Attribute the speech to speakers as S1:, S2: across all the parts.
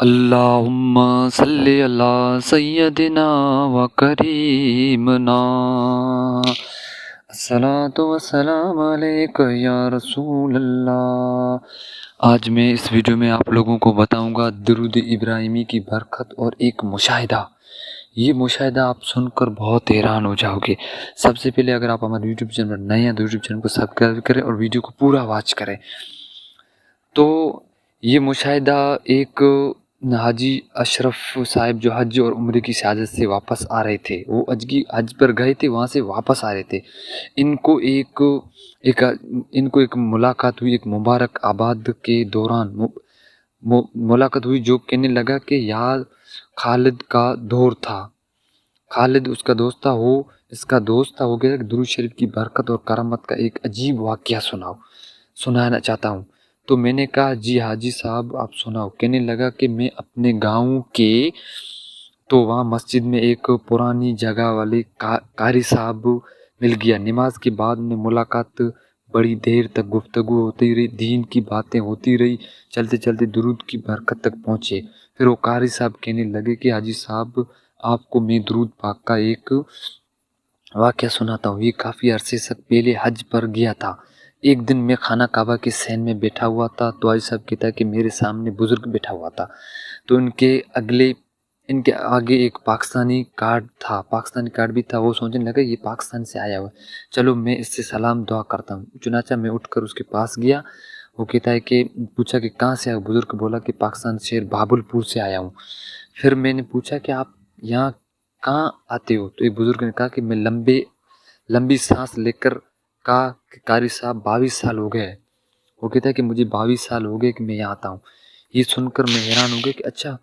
S1: اللہم صلی علی سیدنا و کریمنا الصلاۃ والسلام علیک یا رسول اللہ۔ آج میں اس ویڈیو میں آپ لوگوں کو بتاؤں گا درود ابراہیمی کی برکت اور ایک مشاہدہ۔ یہ مشاہدہ آپ سن کر بہت حیران ہو جاؤ گے۔ سب سے پہلے اگر آپ ہمارے یوٹیوب چینل پر نئے ہیں تو یوٹیوب چینل کو سبسکرائب کریں اور ویڈیو کو پورا واچ کریں۔ تو یہ مشاہدہ ایک حاجی اشرف صاحب جو حج اور عمرے کی سعادت سے واپس آ رہے تھے، وہ حج پر گئے تھے، وہاں سے واپس آ رہے تھے۔ ان کو ایک ملاقات ہوئی، ایک مبارک آباد کے دوران ملاقات ہوئی، جو کہنے لگا کہ یار خالد کا دور تھا، خالد اس کا دوست تھا، وہ اس کا دوست تھا، وہ کہتا کہ درود شریف کی برکت اور کرامت کا ایک عجیب واقعہ سنانا چاہتا ہوں۔ تو میں نے کہا جی حاجی صاحب آپ سناؤ۔ کہنے لگا کہ میں اپنے گاؤں کے، تو وہاں مسجد میں ایک پرانی جگہ والے قاری صاحب مل گیا۔ نماز کے بعد میں ملاقات، بڑی دیر تک گفتگو ہوتی رہی، دین کی باتیں ہوتی رہی، چلتے چلتے درود کی برکت تک پہنچے۔ پھر وہ قاری صاحب کہنے لگے کہ حاجی صاحب آپ کو میں درود پاک کا ایک واقعہ سناتا ہوں۔ یہ کافی عرصے سے پہلے حج پر گیا تھا۔ ایک دن میں خانہ کعبہ کے صحن میں بیٹھا ہوا تھا، تو حاجی صاحب کہتا ہے کہ میرے سامنے بزرگ بیٹھا ہوا تھا، تو ان کے آگے ایک پاکستانی کارڈ تھا، پاکستانی کارڈ بھی تھا۔ وہ سوچنے لگا یہ پاکستان سے آیا ہوا ہے، چلو میں اس سے سلام دعا کرتا ہوں۔ چنانچہ میں اٹھ کر اس کے پاس گیا۔ وہ کہتا ہے کہ پوچھا کہ کہاں سے آیا؟ بزرگ بولا کہ پاکستان شہر بہاول پور سے آیا ہوں۔ پھر میں نے پوچھا کہ آپ یہاں کہاں آتے ہو؟ تو ایک بزرگ نے کہا کہ میں لمبی سانس لے کر کہا کہ قاری صاحب 22 سال ہو گئے۔ وہ کہتا ہے کہ مجھے 22 سال ہو گئے کہ میں یہاں آتا ہوں۔ یہ سن کر میں حیران ہو گیا کہ اچھا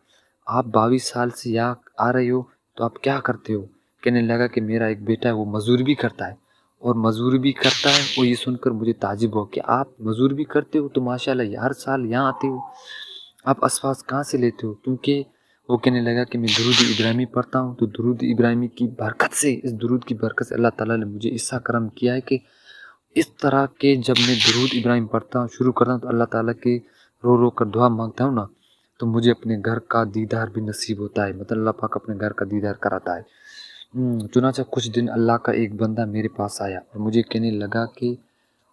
S1: آپ 22 سال سے یہاں آ رہے ہو، تو آپ کیا کرتے ہو؟ کہنے لگا کہ میرا ایک بیٹا ہے، وہ مزدوری بھی کرتا ہے اور یہ سن کر مجھے تعجب ہو کہ آپ مزدوری بھی کرتے ہو تو ماشاءاللہ ہر سال یہاں آتے ہو، آپ اسواس کہاں سے لیتے ہو؟ کیونکہ وہ کہنے لگا کہ میں درود ابراہیمی پڑھتا ہوں، تو درود ابراہیمی کی برکت سے، اس درود کی برکت سے اللہ تعالیٰ نے مجھے ایسا کرم کیا ہے کہ اس طرح کے جب میں درود ابراہیم پڑھتا ہوں، شروع کرتا ہوں، تو اللہ تعالیٰ کے رو کر دعا مانگتا ہوں نا، تو مجھے اپنے گھر کا دیدار بھی نصیب ہوتا ہے، مطلب اللہ پاک اپنے گھر کا دیدار کراتا ہے۔ چنانچہ کچھ دن اللہ کا ایک بندہ میرے پاس آیا اور مجھے کہنے لگا کہ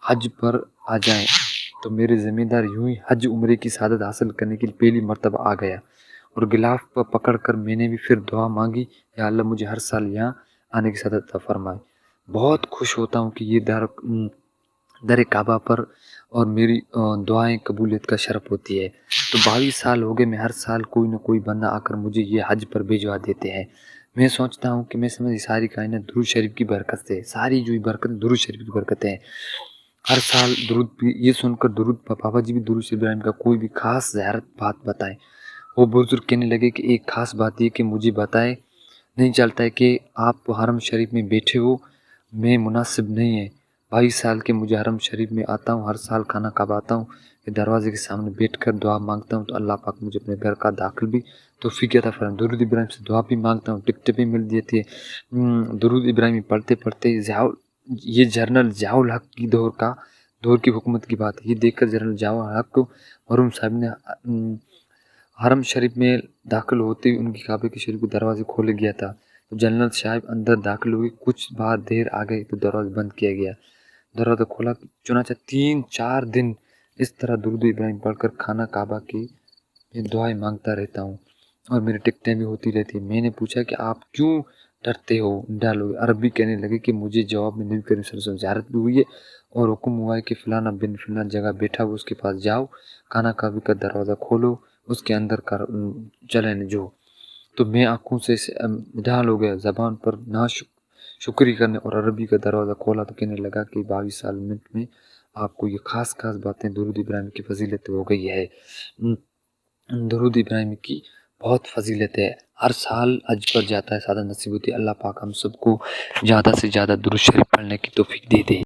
S1: حج پر آ جائیں، تو میرے ذمہ دار یوں ہی حج عمرے کی سعادت حاصل کرنے کے لیے پہلی مرتبہ آ گیا، اور غلاف پر پکڑ کر میں نے بھی پھر دعا مانگی، یا اللہ مجھے ہر سال یہاں آنے کی سعادت عطا فرمائے۔ بہت خوش ہوتا ہوں کہ یہ در کعبہ پر اور میری دعائیں قبولیت کا شرف ہوتی ہے۔ تو 22 سال ہو گئے، میں ہر سال کوئی نہ کوئی بندہ آ کر مجھے یہ حج پر بھیجوا دیتے ہیں۔ میں سوچتا ہوں کہ میں سمجھ ساری کائنات درود شریف کی برکت سے، ساری جو برکت درود شریف کی برکت ہے۔ ہر سال درود، یہ سن کر درود پاپا جی بھی درود شریف ابراہیم کا کوئی بھی خاص زیارت بات بتائیں۔ وہ بزرگ کہنے لگے کہ ایک خاص بات یہ کہ مجھے بتائے نہیں چلتا ہے کہ آپ حرم شریف میں بیٹھے ہو، میں مناسب نہیں ہے۔ 22 سال کے مجھے حرم شریف میں آتا ہوں، ہر سال خانہ کعبہ آتا ہوں، دروازے کے سامنے بیٹھ کر دعا مانگتا ہوں، تو اللہ پاک مجھے اپنے گھر کا داخل بھی توفیق عطا فرمائے۔ درود ابراہیم سے دعا بھی مانگتا ہوں، ٹکٹیں بھی مل جاتی ہے۔ درود ابراہیم پڑھتے پڑھتے یہ جنرل ضیاء الحق کی دور کی حکومت کی بات ہے۔ یہ دیکھ کر جنرل ضیاء الحق مرحوم صاحب نے حرم شریف میں داخل ہوتے ان کی کعبے کے شریف کے دروازے کھولے گیا تھا، تو جنرل صاحب اندر داخل ہوئے، کچھ بار دیر آ گئے تو دروازہ بند کیا گیا، دروازہ کھولا۔ چنانچہ 3-4 دن اس طرح درود ابراہیم پڑھ کر خانہ کعبہ کی دعائیں مانگتا رہتا ہوں، اور میری ٹکٹیں بھی ہوتی رہتی ہیں۔ میں نے پوچھا کہ آپ کیوں ڈرتے ہو، ڈالو؟ عربی کہنے لگے کہ مجھے جواب میں نبی کریم صلی اللہ علیہ وسلم زیارت بھی ہوئی ہے، اور حکم ہوا ہے کہ فلانا بن فلانا جگہ بیٹھا ہو، اس کے پاس جاؤ، خانہ کعبہ کا دروازہ کھولو، اس کے اندر چلیں جو۔ تو میں آنکھوں سے ڈھال ہو گیا، زبان پر شکری کرنے اور عربی کا دروازہ کھولا، تو کہنے لگا کہ 22 سال میں آپ کو یہ خاص باتیں درود ابراہیم کی فضیلت ہو گئی ہے۔ درود ابراہیم کی بہت فضیلت ہے، ہر سال حج پر جاتا ہے، سعادت نصیب ہوتی ہے۔ اللہ پاک ہم سب کو زیادہ سے زیادہ درود شریف پڑھنے کی توفیق دے دے۔